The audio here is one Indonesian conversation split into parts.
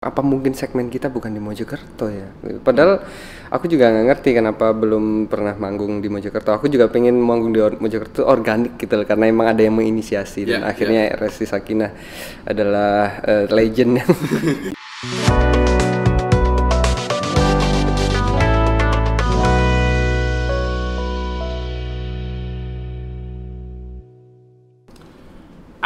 apa mungkin segmen kita bukan di Mojokerto ya? Padahal aku juga nggak ngerti kenapa belum pernah manggung di Mojokerto. Aku juga pengen manggung di Mojokerto organik gitu loh, karena emang ada yang menginisiasi dan akhirnya Resti Sakinah adalah legend yang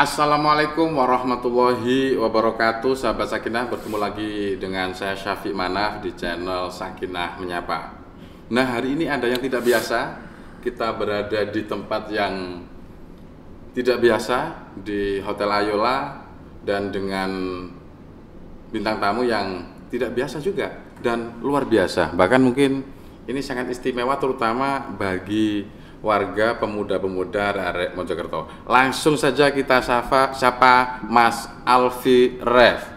Assalamualaikum warahmatullahi wabarakatuh. Sahabat Sakinah, bertemu lagi dengan saya Syafiq Manaf di channel Sakinah Menyapa. Nah, hari ini ada yang tidak biasa. Kita berada di tempat yang tidak biasa, di Hotel Ayola, dan dengan bintang tamu yang tidak biasa juga dan luar biasa. Bahkan mungkin ini sangat istimewa, terutama bagi warga pemuda-pemuda Arek Mojokerto. Langsung saja kita sapa Mas Alfi Ref.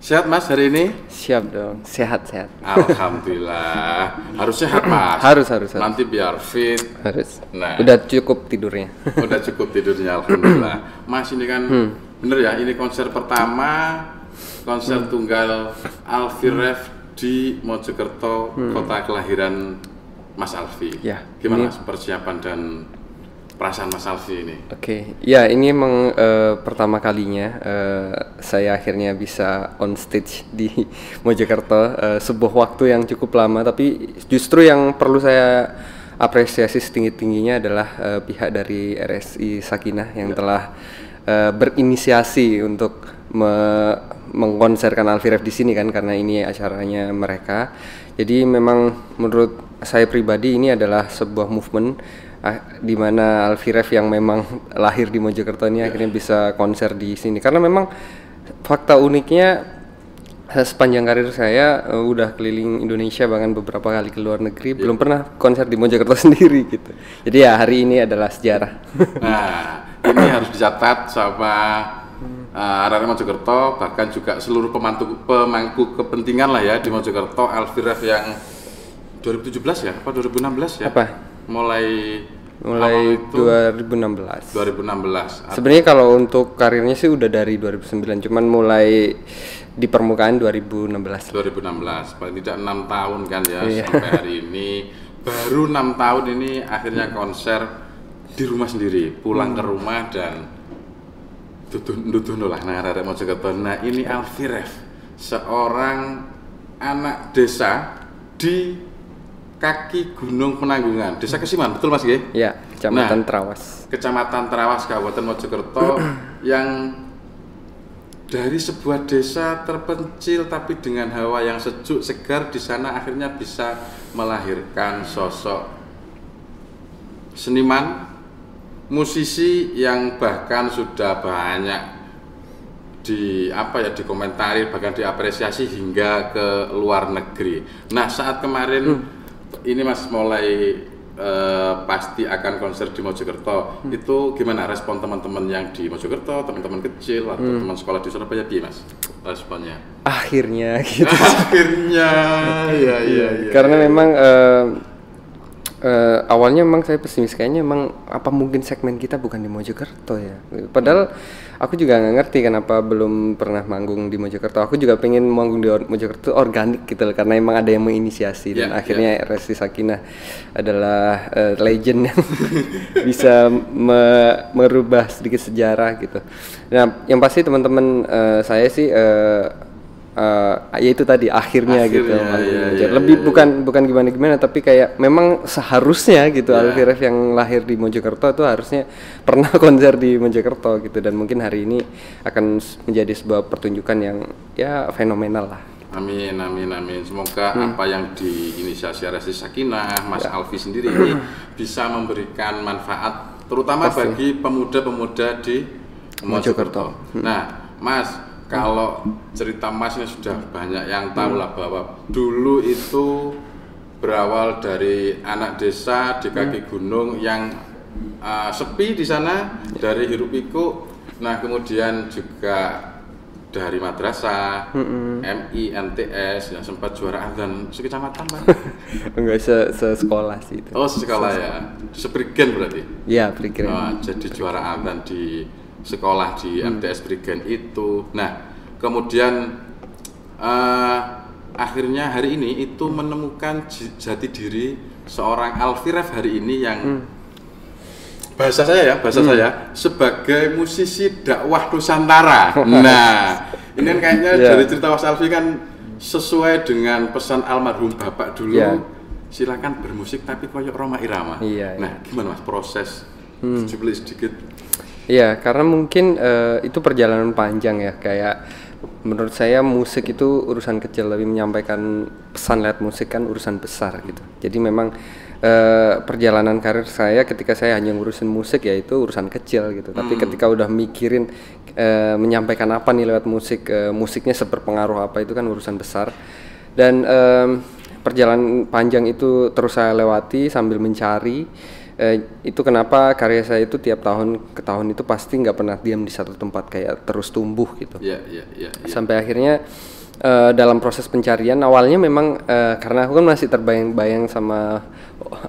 Sehat Mas hari ini? siap dong, sehat. Alhamdulillah. Harus sehat Mas. Harus. Nanti biar fit. Harus. Nah, Udah cukup tidurnya. udah cukup tidurnya, alhamdulillah. Mas ini kan bener ya, ini konser pertama, konser tunggal Alfi Ref di Mojokerto, kota kelahiran Mas Alfi. Ya, Gimana ini- Mas persiapan dan perasaan Mas Alfi ini? Oke, ya ini emang pertama kalinya saya akhirnya bisa on stage di Mojokerto. Sebuah waktu yang cukup lama, tapi justru yang perlu saya apresiasi setinggi-tingginya adalah pihak dari RSI Sakinah yang telah berinisiasi untuk mengkonserkan Alfi Ref di sini kan, karena ini acaranya mereka. Jadi memang menurut saya pribadi ini adalah sebuah movement di mana Alfi Ref yang memang lahir di Mojokerto ini akhirnya bisa konser di sini. Karena memang fakta uniknya sepanjang karir saya udah keliling Indonesia, bahkan beberapa kali ke luar negeri, belum pernah konser di Mojokerto sendiri gitu. Jadi ya hari ini adalah sejarah. Nah, ini harus dicatat sama Arek Mojokerto, bahkan juga seluruh pemangku kepentingan lah ya di Mojokerto. Alfi Ref yang 2017 ya, apa 2016 ya? Apa? Mulai Mulai awal itu 2016. 2016. Sebenarnya kalau untuk karirnya sih udah dari 2009, cuman mulai di permukaan 2016. 2016, paling tidak 6 tahun kan ya, sampai hari ini. Baru 6 tahun ini akhirnya konser di rumah sendiri, pulang ke rumah dan duduh lah nang arek Mojokerto. Nah, ini Alfi Ref, seorang anak desa di kaki Gunung Penanggungan, Desa Kesiman, betul Mas G? Ya, Kecamatan Nah, Trawas. Kecamatan Trawas, Kabupaten Mojokerto, yang dari sebuah desa terpencil tapi dengan hawa yang sejuk segar, di sana akhirnya bisa melahirkan sosok seniman, musisi yang bahkan sudah banyak dikomentari, bahkan diapresiasi hingga ke luar negeri. Nah, saat kemarin ini Mas mulai pasti akan konser di Mojokerto. Itu gimana respon teman-teman yang di Mojokerto, teman-teman kecil atau teman sekolah di Surabaya, Mas responnya? Akhirnya gitu. Akhirnya, ya. Karena memang awalnya memang saya pesimis, kayaknya emang apa mungkin segmen kita bukan di Mojokerto ya. Padahal aku juga nggak ngerti kenapa belum pernah manggung di Mojokerto. Aku juga pengen manggung di Mojokerto organik gitu loh, karena emang ada yang menginisiasi dan akhirnya Resti Sakinah adalah legend yang bisa merubah sedikit sejarah gitu. Nah, yang pasti teman-teman saya sih ya itu tadi akhirnya gitu. Lebih bukan gimana tapi kayak memang seharusnya gitu Alfi Ref yang lahir di Mojokerto itu harusnya pernah konser di Mojokerto gitu, dan mungkin hari ini akan menjadi sebuah pertunjukan yang ya fenomenal lah. Amin. Semoga apa yang diinisiasi Resti Sakinah, Mas Alfi sendiri ini bisa memberikan manfaat, terutama bagi pemuda-pemuda di Mojokerto. Nah, Mas, kalau cerita Mas ini sudah banyak yang tahu lah, bahwa dulu itu berawal dari anak desa di kaki gunung yang sepi di sana, dari hiruk pikuk. Nah, kemudian juga dari madrasah, MI, NTS, yang sempat juara adzan sekecamatan Pak. Enggak sekolah sih itu. Oh, sekolah ya, seprigen berarti? Iya, prigen. Jadi juara adzan di sekolah di MTS Prigen itu. Nah, kemudian akhirnya hari ini itu menemukan jati diri seorang Alfie Rev hari ini yang bahasa saya sebagai musisi dakwah Nusantara. Nah, ini kan kayaknya dari cerita Mas Alfie kan sesuai dengan pesan almarhum Bapak dulu. Silakan bermusik tapi koyok Rhoma Irama. Nah, gimana Mas proses? Coba sedikit. Iya, karena mungkin itu perjalanan panjang ya, kayak menurut saya musik itu urusan kecil, tapi menyampaikan pesan lewat musik kan urusan besar gitu. Jadi memang perjalanan karir saya ketika saya hanya ngurusin musik ya itu urusan kecil gitu. Tapi ketika udah mikirin menyampaikan apa nih lewat musik, musiknya seberpengaruh apa, itu kan urusan besar. Dan perjalanan panjang itu terus saya lewati sambil mencari. Itu kenapa karya saya itu tiap tahun ke tahun itu pasti nggak pernah diam di satu tempat, kayak terus tumbuh gitu. Sampai akhirnya dalam proses pencarian awalnya memang karena aku kan masih terbayang-bayang sama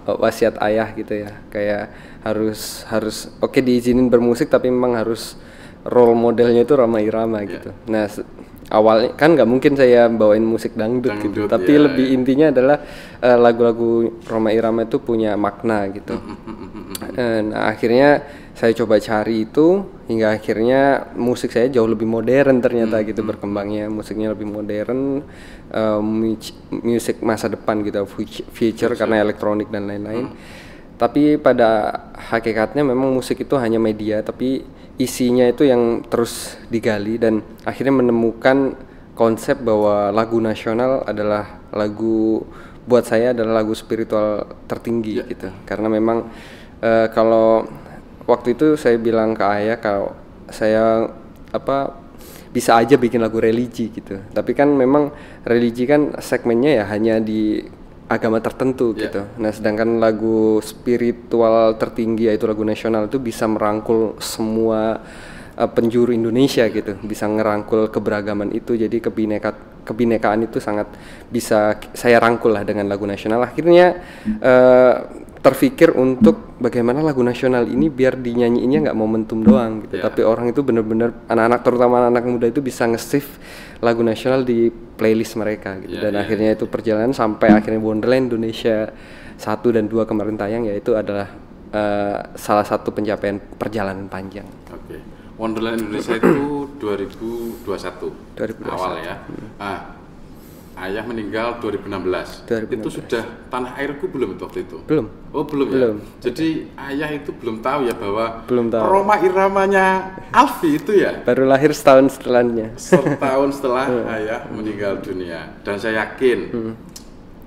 wasiat ayah gitu ya, kayak harus oke, diizinin bermusik tapi memang harus role modelnya itu Rhoma Irama gitu. Nah awalnya kan nggak mungkin saya bawain musik dangdut gitu, tapi lebih intinya adalah lagu-lagu Rhoma Irama itu punya makna gitu. Nah akhirnya saya coba cari itu hingga akhirnya musik saya jauh lebih modern ternyata gitu berkembangnya, musiknya lebih modern, musik masa depan gitu, future karena elektronik dan lain-lain. Tapi pada hakikatnya memang musik itu hanya media, tapi isinya itu yang terus digali dan akhirnya menemukan konsep bahwa lagu nasional adalah lagu, buat saya adalah lagu spiritual tertinggi gitu. Karena memang kalau waktu itu saya bilang ke ayah kalau saya bisa aja bikin lagu religi gitu. Tapi kan memang religi kan segmennya ya hanya di agama tertentu gitu. Nah, sedangkan lagu spiritual tertinggi yaitu lagu nasional itu bisa merangkul semua penjuru Indonesia gitu, bisa ngerangkul keberagaman itu. Jadi kebinekaan itu sangat bisa saya rangkul lah dengan lagu nasional. Akhirnya terfikir untuk bagaimana lagu nasional ini biar dinyanyiinnya nggak momentum doang gitu, tapi orang itu benar-benar anak-anak, terutama anak muda itu bisa nge-save lagu nasional di playlist mereka gitu. Dan akhirnya itu perjalanan sampai akhirnya Wonderland Indonesia 1 dan 2 kemarin tayang, yaitu adalah salah satu pencapaian perjalanan panjang. Wonderland Indonesia itu 2021 awal ya. Ayah meninggal 2016. Itu sudah tanah airku belum waktu itu? Belum. Oh belum ya? Jadi ayah itu belum tahu ya bahwa belum tahu. Rhoma Iramanya Alfie itu ya? Baru lahir setahun setelahnya. Setahun setelah ayah meninggal dunia. Dan saya yakin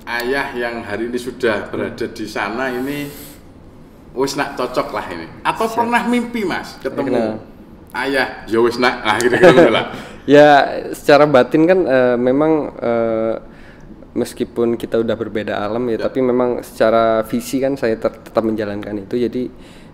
ayah yang hari ini sudah berada di sana ini wis nak cocok lah ini. Atau pernah mimpi Mas ketemu ayah? Ya wis nak, akhirnya lah. Ya secara batin kan memang meskipun kita udah berbeda alam ya, tapi memang secara visi kan saya tetap menjalankan itu. Jadi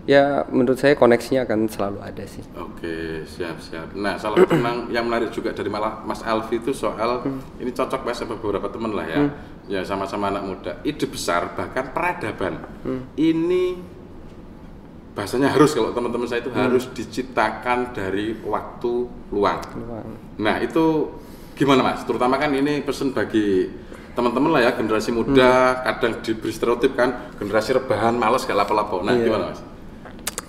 ya menurut saya koneksinya akan selalu ada sih. Oke, siap. Nah salah satu yang menarik juga dari Mas Alfie itu soal ini cocok Mas sama beberapa teman lah ya, ya sama-sama anak muda, ide besar bahkan peradaban. Ini bahasanya harus, kalau teman-teman saya itu harus diciptakan dari waktu luang. Nah itu gimana Mas? Terutama kan ini pesan bagi teman-teman lah ya, generasi muda, kadang diberi stereotip kan, generasi rebahan, malas, gak lapo-lapo. Nah gimana Mas?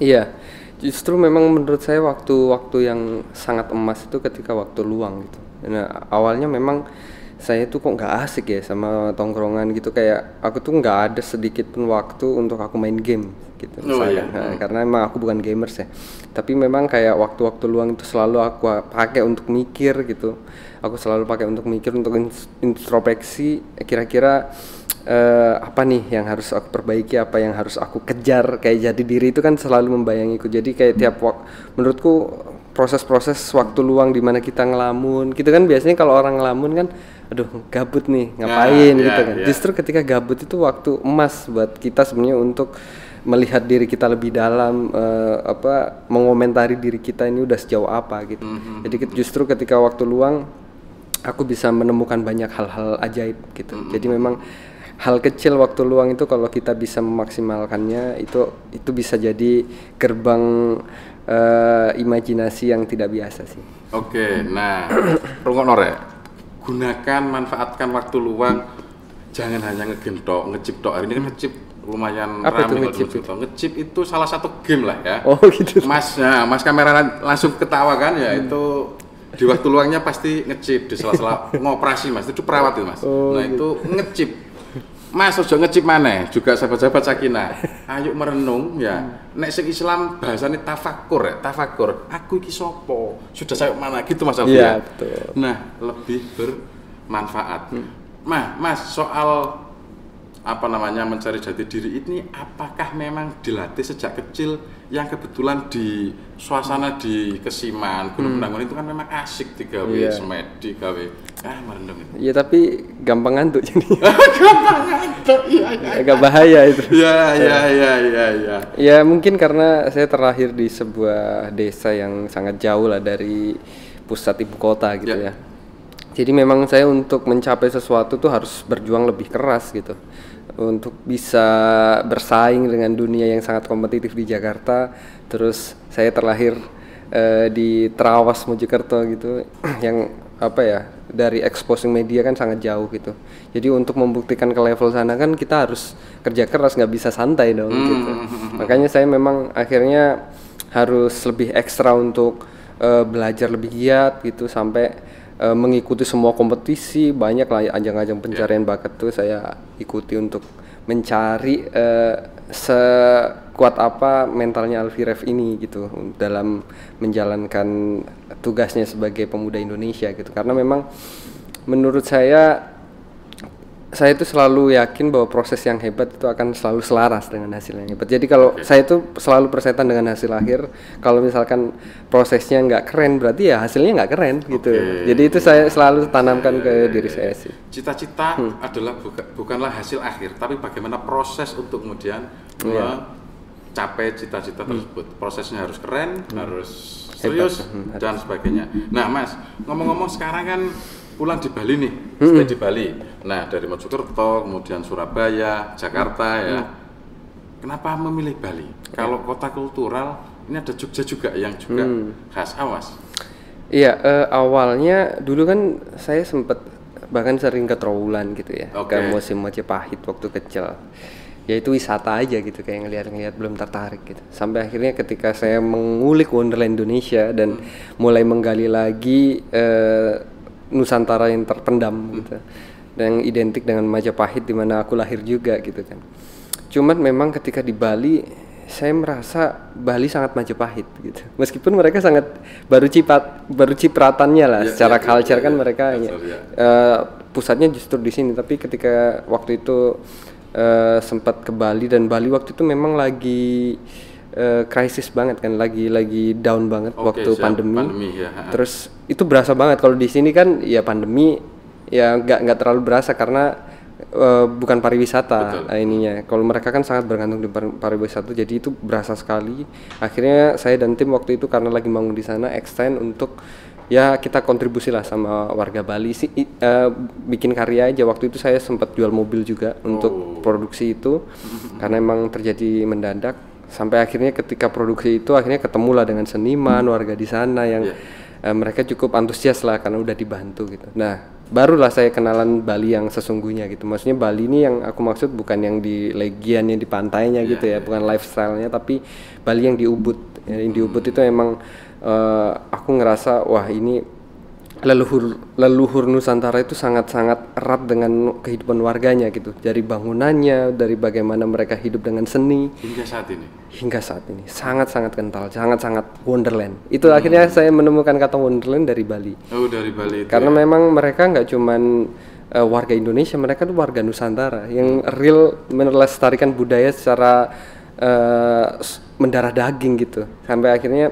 Iya, justru memang menurut saya waktu yang sangat emas itu ketika waktu luang gitu. Nah awalnya memang saya tuh kok nggak asik ya sama tongkrongan gitu, kayak aku tuh nggak ada sedikit pun waktu untuk aku main game gitu karena emang aku bukan gamers ya, tapi memang kayak waktu-waktu luang itu selalu aku pakai untuk mikir gitu. Aku selalu pakai untuk mikir, untuk introspeksi kira-kira apa nih yang harus aku perbaiki, apa yang harus aku kejar, kayak jati diri itu kan selalu membayangiku. Jadi kayak menurutku proses-proses waktu luang di mana kita ngelamun gitu kan, biasanya kalau orang ngelamun kan aduh gabut nih ngapain gitu kan. Justru ketika gabut itu waktu emas buat kita sebenarnya untuk melihat diri kita lebih dalam, mengomentari diri kita ini udah sejauh apa gitu. Jadi justru ketika waktu luang aku bisa menemukan banyak hal-hal ajaib gitu. Jadi memang hal kecil waktu luang itu kalau kita bisa memaksimalkannya itu bisa jadi gerbang imajinasi yang tidak biasa sih. Oke, nah rungokno rek. gunakan, manfaatkan waktu luang, jangan hanya ngegame tok, ngechip tok. Hari ini kan ngechip lumayan Apa itu ramai ngechip kalau ngechip itu salah satu game lah ya. Oh gitu. Mas kamera langsung ketawa kan ya, itu di waktu luangnya pasti ngechip di sela-sela ngoperasi Mas, itu perawat itu Mas. Oh, Nah gitu. itu ngechip. Mas ojo ngechip maneh, juga sahabat-sahabat Sakinah. Ayo merenung ya. Nek sing Islam bahasane tafakur ya, tafakur. Aku iki sapa? Sudah saya mana gitu Mas Alfi. Iya, betul. Nah, lebih bermanfaat. Mas, soal apa namanya mencari jati diri ini apakah memang dilatih sejak kecil yang kebetulan di suasana di Kesiman, Gunung Penanggung itu kan memang asik digawe, semedi gawe. Merendam itu. Iya tapi gampang ngantuk jadi. Gampang ngantuk, iya. Agak bahaya itu. Iya. Ya mungkin karena saya terlahir di sebuah desa yang sangat jauh lah dari pusat ibu kota gitu ya. Jadi memang saya untuk mencapai sesuatu tuh harus berjuang lebih keras gitu. Untuk bisa bersaing dengan dunia yang sangat kompetitif di Jakarta. Terus saya terlahir di Trawas Mojokerto gitu yang apa ya, dari exposing media kan sangat jauh gitu. Jadi untuk membuktikan ke level sana kan kita harus kerja keras, nggak bisa santai dong gitu. Makanya saya memang akhirnya harus lebih ekstra untuk belajar lebih giat gitu, sampai mengikuti semua kompetisi, banyak lah ajang-ajang pencarian bakat tuh saya ikuti untuk mencari sekuat apa mentalnya Alfie ini gitu dalam menjalankan tugasnya sebagai pemuda Indonesia gitu. Karena memang menurut saya itu selalu yakin bahwa proses yang hebat itu akan selalu selaras dengan hasil yang hebat. Jadi kalau saya itu selalu persetan dengan hasil akhir. Kalau misalkan prosesnya nggak keren, berarti ya hasilnya nggak keren gitu. Jadi itu saya selalu tanamkan ke diri saya sih. Cita-cita adalah bukanlah hasil akhir, tapi bagaimana proses untuk kemudian mencapai cita-cita tersebut. Prosesnya harus keren, harus serius dan sebagainya. Nah, Mas, ngomong-ngomong sekarang kan pulang di Bali nih, stay di Bali. Nah, dari Mojokerto, kemudian Surabaya, Jakarta ya. Kenapa memilih Bali? Kalau kota kultural, ini ada Jogja juga yang juga khas. Awas. Iya, awalnya dulu kan saya sempat bahkan sering ke Trowulan gitu ya, ke musim Majapahit waktu kecil. Ya itu wisata aja gitu, kayak ngeliat-ngeliat belum tertarik gitu. Sampai akhirnya ketika saya mengulik Wonderland Indonesia dan mulai menggali lagi Nusantara yang terpendam gitu, dan yang identik dengan Majapahit di mana aku lahir juga gitu kan. Cuman memang ketika di Bali saya merasa Bali sangat Majapahit gitu. Meskipun mereka sangat baru cipratannya lah secara culture kan mereka pusatnya justru di sini. Tapi ketika waktu itu sempat ke Bali, dan Bali waktu itu memang lagi krisis banget kan, lagi down banget waktu pandemi ya. Terus itu berasa banget. Kalau di sini kan ya pandemi ya nggak terlalu berasa karena bukan pariwisata ininya. Kalau mereka kan sangat bergantung di pariwisata, jadi itu berasa sekali. Akhirnya saya dan tim waktu itu karena lagi bangun di sana extend untuk ya kita kontribusi lah sama warga Bali sih, bikin karya aja. Waktu itu saya sempat jual mobil juga untuk produksi itu karena emang terjadi mendadak. Sampai akhirnya ketika produksi itu akhirnya ketemulah dengan seniman warga di sana yang mereka cukup antusias lah karena udah dibantu gitu. Nah, barulah saya kenalan Bali yang sesungguhnya gitu. Maksudnya Bali ini yang aku maksud bukan yang di Legian yang di pantainya gitu ya, bukan lifestyle-nya, tapi Bali yang di Ubud. Yang di Ubud itu emang aku ngerasa wah ini leluhur Nusantara itu sangat-sangat erat dengan kehidupan warganya gitu. Dari bangunannya, dari bagaimana mereka hidup dengan seni. Hingga saat ini sangat-sangat kental, sangat-sangat Wonderland. Itu akhirnya saya menemukan kata Wonderland dari Bali. Oh, dari Bali itu. Karena memang mereka nggak cuman warga Indonesia, mereka tuh warga Nusantara yang real melestarikan budaya secara mendarah daging gitu. Sampai akhirnya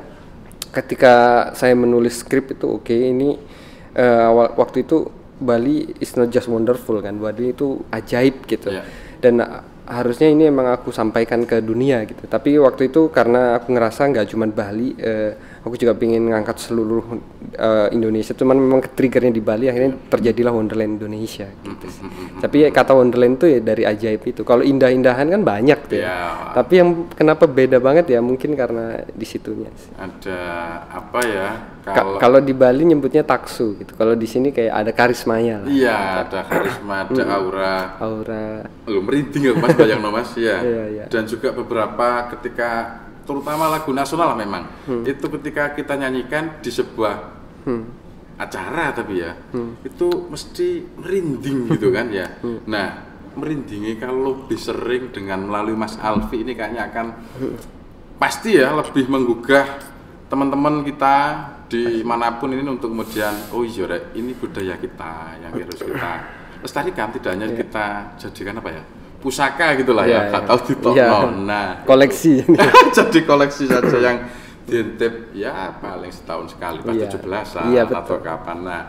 ketika saya menulis skrip itu ini waktu itu Bali is not just wonderful kan, Bali itu ajaib gitu. Dan harusnya ini emang aku sampaikan ke dunia gitu. Tapi waktu itu karena aku ngerasa nggak cuma Bali, aku juga pengen ngangkat seluruh Indonesia. Cuman memang triggernya di Bali, akhirnya terjadilah Wonderland Indonesia gitu. Tapi kata Wonderland itu ya dari ajaib itu. Kalau indah-indahan kan banyak tuh. Tapi yang kenapa beda banget ya mungkin karena di situnya. Ada apa ya? Kalau di Bali nyebutnya taksu gitu. Kalau di sini kayak ada karismanya lah. Iya, ada karisma, ada aura. Aura. Lu merinding ya Mas bayang Mas ya. Iya. Dan juga beberapa ketika terutama lagu nasional memang. Itu ketika kita nyanyikan di sebuah acara tapi ya. Itu mesti merinding gitu kan ya. Nah, merindingi kalau lebih sering dengan melalui Mas Alfi ini kayaknya akan pasti ya lebih menggugah teman-teman kita di manapun ini untuk kemudian oh iya ini budaya kita yang harus kita lestarikan, tidak hanya kita jadikan apa ya pusaka gitulah ya atau ditokno. Nah, koleksi jadi koleksi saja yang diintip ya paling setahun sekali pas 17-an atau kapan. Nah,